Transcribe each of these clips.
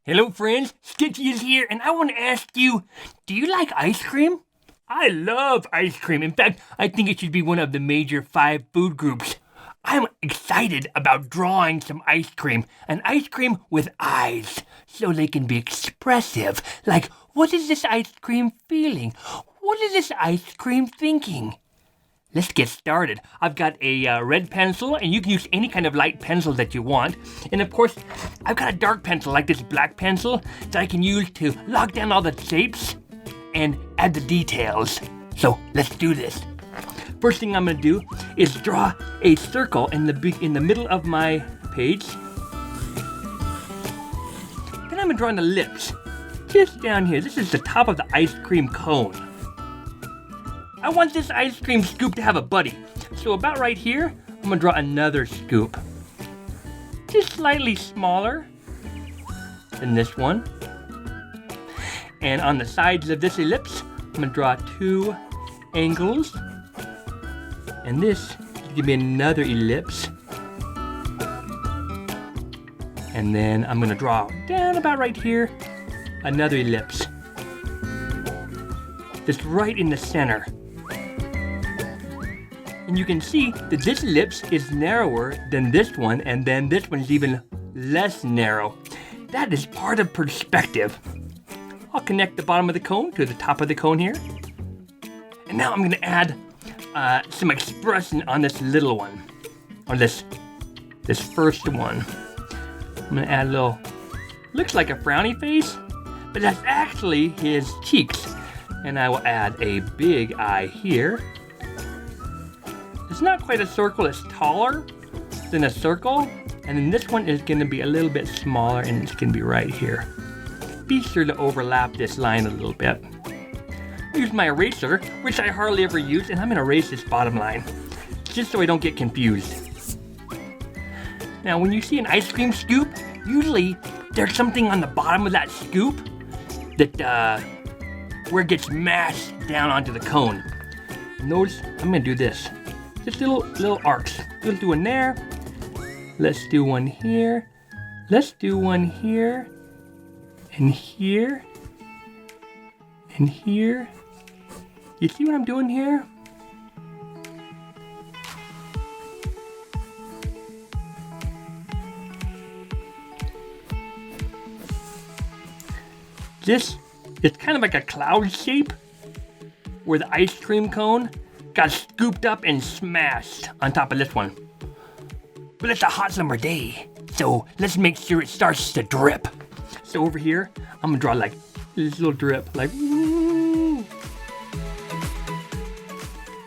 Hello friends, Stitchy is here, and I want to ask you, do you like ice cream? I love ice cream. In fact, I think it should be one of the major 5 food groups. I'm excited about drawing some ice cream, an ice cream with eyes, so they can be expressive. Like, what is this ice cream feeling? What is this ice cream thinking? Let's get started. I've got a red pencil, and you can use any kind of light pencil that you want. And of course, I've got a dark pencil, like this black pencil, that I can use to lock down all the shapes and add the details. So let's do this. First thing I'm going to do is draw a circle in the middle of my page. Then I'm going to draw an ellipse just down here. This is the top of the ice cream cone. I want this ice cream scoop to have a buddy. So about right here, I'm going to draw another scoop. Just slightly smaller than this one. And on the sides of this ellipse, I'm going to draw 2 angles. And this will give me another ellipse. And then I'm going to draw down about right here, another ellipse. Just right in the center. And you can see that this ellipse is narrower than this one, and then this one's even less narrow. That is part of perspective. I'll connect the bottom of the cone to the top of the cone here. And now I'm going to add some expression on this little one, on this first one. I'm going to add a little, looks like a frowny face, but that's actually his cheeks. And I will add a big eye here. It's not quite a circle, it's taller than a circle. And then this one is going to be a little bit smaller, and it's going to be right here. Be sure to overlap this line a little bit. Use my eraser, which I hardly ever use, and I'm going to erase this bottom line, just so I don't get confused. Now, when you see an ice cream scoop, usually there's something on the bottom of that scoop that where it gets mashed down onto the cone. And those, I'm going to do this. Just little arcs. Let's do one there. Let's do one here. Let's do one here. And here. And here. You see what I'm doing here? This is kind of like a cloud shape where the ice cream cone got scooped up and smashed on top of this one. But it's a hot summer day, so let's make sure it starts to drip. So over here, I'm gonna draw like this little drip, like woo.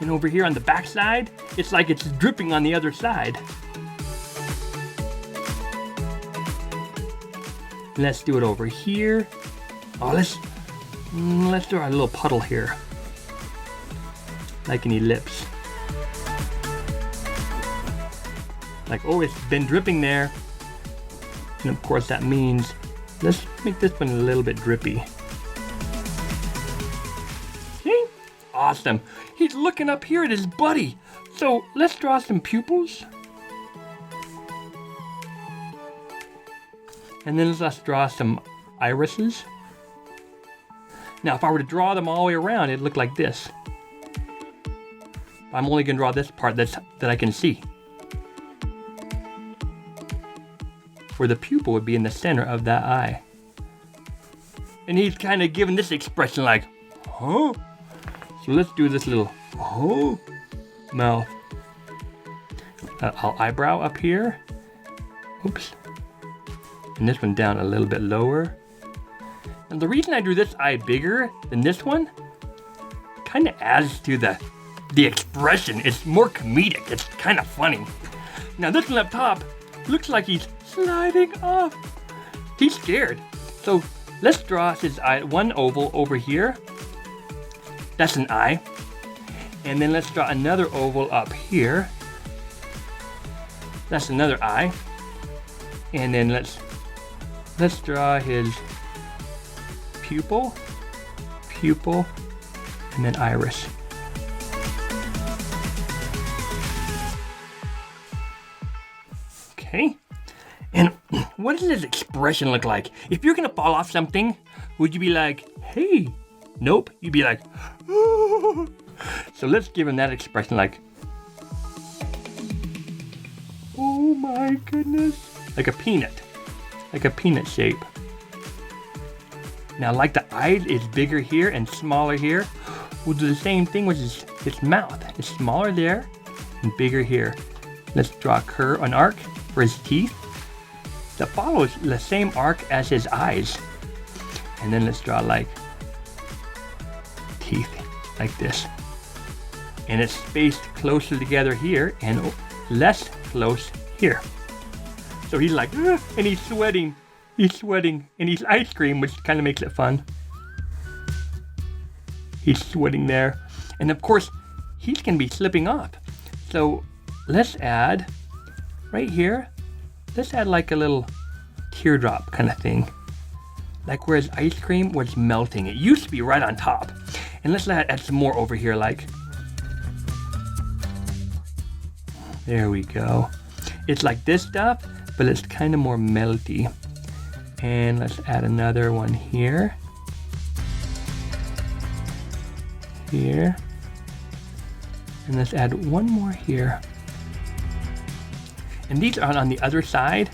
And over here on the back side, it's like it's dripping on the other side. Let's do it over here. Oh, let's draw a little puddle here, like an ellipse. Like, oh, it's been dripping there. And of course that means, let's make this one a little bit drippy. Okay, awesome. He's looking up here at his buddy. So let's draw some pupils. And then let's draw some irises. Now, if I were to draw them all the way around, it'd look like this. I'm only going to draw this part that I can see, where the pupil would be in the center of that eye. And he's kind of giving this expression like, huh? So let's do this little, huh, mouth. Eyebrow up here. Oops. And this one down a little bit lower. And the reason I drew this eye bigger than this one kind of adds to the expression. It's more comedic. It's kind of funny. Now this one up top looks like he's sliding off. He's scared. So let's draw his eye, one oval over here. That's an eye. And then let's draw another oval up here. That's another eye. And then let's draw his pupil, and then iris. Okay, and what does his expression look like? If you're gonna fall off something, would you be like, hey? Nope, you'd be like, oh. So let's give him that expression like, oh my goodness. Like a peanut shape. Now like the eyes is bigger here and smaller here, we'll do the same thing with his mouth. It's smaller there and bigger here. Let's draw a curve, an arc for his teeth that follows the same arc as his eyes. And then let's draw like teeth like this. And it's spaced closer together here and less close here. So he's like, and he's sweating. And he's ice cream, which kind of makes it fun. He's sweating there. And of course, he's gonna be slipping off. So let's add, right here, let's add like a little teardrop kind of thing. Like where his ice cream was melting. It used to be right on top. And let's add some more over here, like. There we go. It's like this stuff, but it's kind of more melty. And let's add another one here. Here. And let's add one more here. And these are on the other side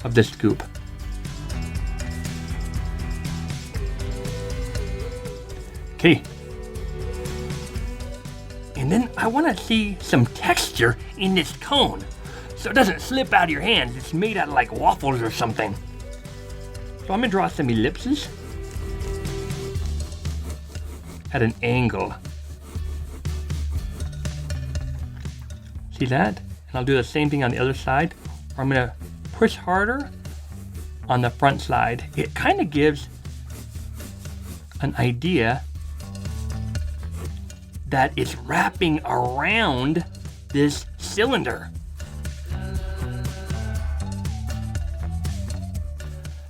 of the scoop. Okay. And then I want to see some texture in this cone so it doesn't slip out of your hands. It's made out of like waffles or something. So I'm going to draw some ellipses at an angle. See that? And I'll do the same thing on the other side. I'm going to push harder on the front side. It kind of gives an idea that it's wrapping around this cylinder.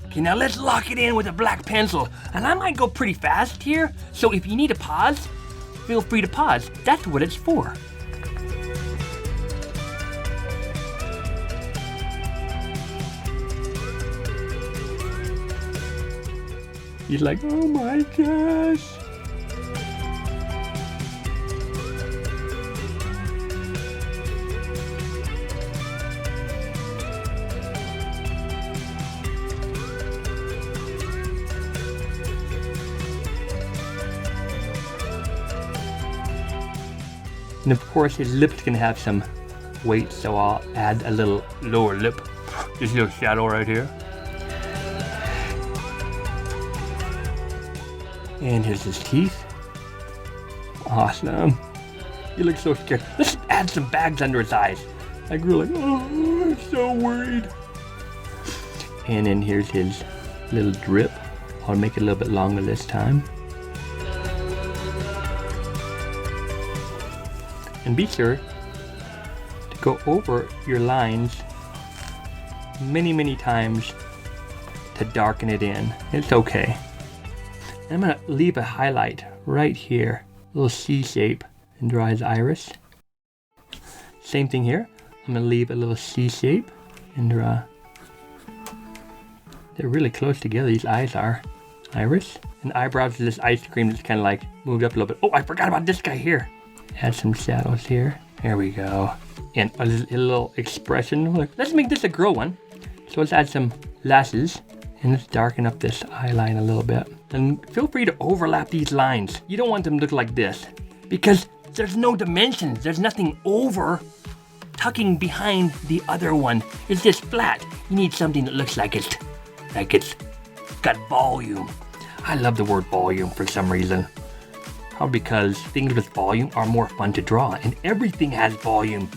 Okay, now let's lock it in with a black pencil. And I might go pretty fast here, so if you need to pause, feel free to pause. That's what it's for. He's like, oh my gosh. And of course his lip's gonna have some weight, so I'll add a little lower lip. This little shadow right here. And here's his teeth. Awesome. He looks so scared. Let's add some bags under his eyes. I grew like, oh, I'm so worried. And then here's his little drip. I'll make it a little bit longer this time. And be sure to go over your lines many times to darken it in. It's okay. I'm going to leave a highlight right here, a little C shape, and draw his iris. Same thing here. I'm going to leave a little C shape and draw. They're really close together, these eyes are. Iris. And eyebrows is this ice cream that's kind of like moved up a little bit. Oh, I forgot about this guy here. Add some shadows here. There we go. And a little expression. Let's make this a girl one. So let's add some lashes. And let's darken up this eye line a little bit. And feel free to overlap these lines. You don't want them to look like this, because there's no dimensions. There's nothing over tucking behind the other one. It's just flat. You need something that looks like it's got volume. I love the word volume for some reason. Probably because things with volume are more fun to draw, and everything has volume.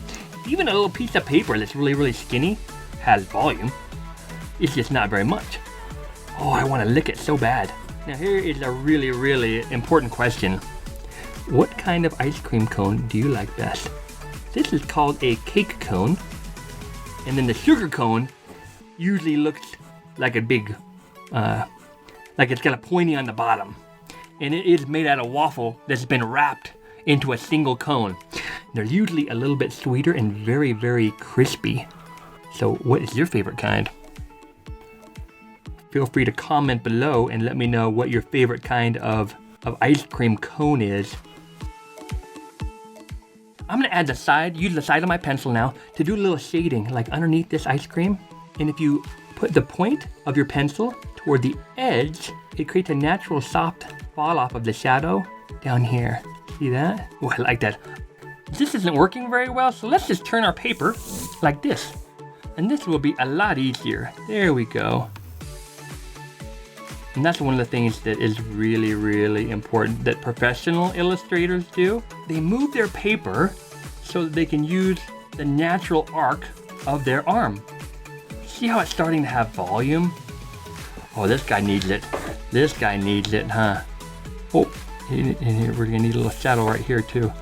Even a little piece of paper that's really skinny has volume. It's just not very much. Oh, I want to lick it so bad. Now here is a really important question. What kind of ice cream cone do you like best? This is called a cake cone. And then the sugar cone usually looks like a big, like it's got a pointy on the bottom. And it is made out of waffle that's been wrapped into a single cone. They're usually a little bit sweeter and very crispy. So what is your favorite kind? Feel free to comment below and let me know what your favorite kind of ice cream cone is. I'm gonna use the side of my pencil now to do a little shading, like underneath this ice cream. And if you put the point of your pencil toward the edge, it creates a natural soft fall off of the shadow down here. See that? Oh, I like that. This isn't working very well, so let's just turn our paper like this. And this will be a lot easier. There we go. And that's one of the things that is really, really important that professional illustrators do. They move their paper so that they can use the natural arc of their arm. See how it's starting to have volume? Oh, this guy needs it. This guy needs it, huh? Oh, and here we're gonna need a little shadow right here too.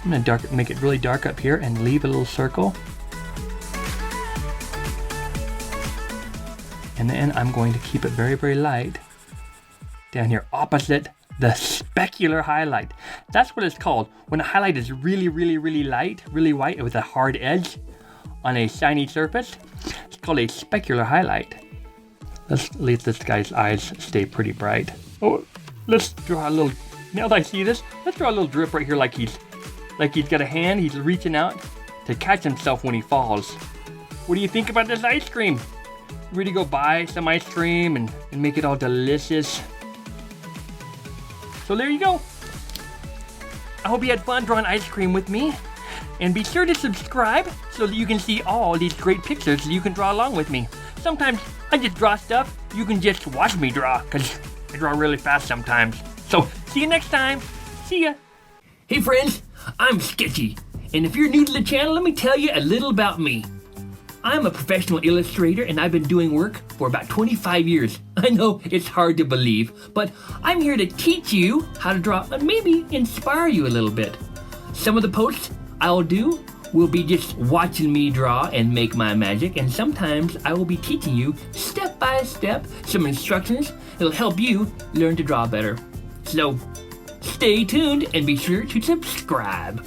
I'm gonna make it really dark up here and leave a little circle. And then I'm going to keep it very, very light down here opposite the specular highlight. That's what it's called. When a highlight is really, really, really light, really white with a hard edge on a shiny surface, it's called a specular highlight. Let's let this guy's eyes stay pretty bright. Oh, let's draw a little, now that I see this, let's draw a little drip right here like he's got a hand, he's reaching out to catch himself when he falls. What do you think about this ice cream? Ready to go buy some ice cream and make it all delicious. So there you go. I hope you had fun drawing ice cream with me. And be sure to subscribe so that you can see all these great pictures that you can draw along with me. Sometimes I just draw stuff you can just watch me draw because I draw really fast sometimes. So see you next time. See ya. Hey friends, I'm Sketchy. And if you're new to the channel, let me tell you a little about me. I'm a professional illustrator and I've been doing work for about 25 years. I know it's hard to believe, but I'm here to teach you how to draw and maybe inspire you a little bit. Some of the posts I'll do will be just watching me draw and make my magic, and sometimes I will be teaching you step by step some instructions that'll help you learn to draw better. So stay tuned and be sure to subscribe.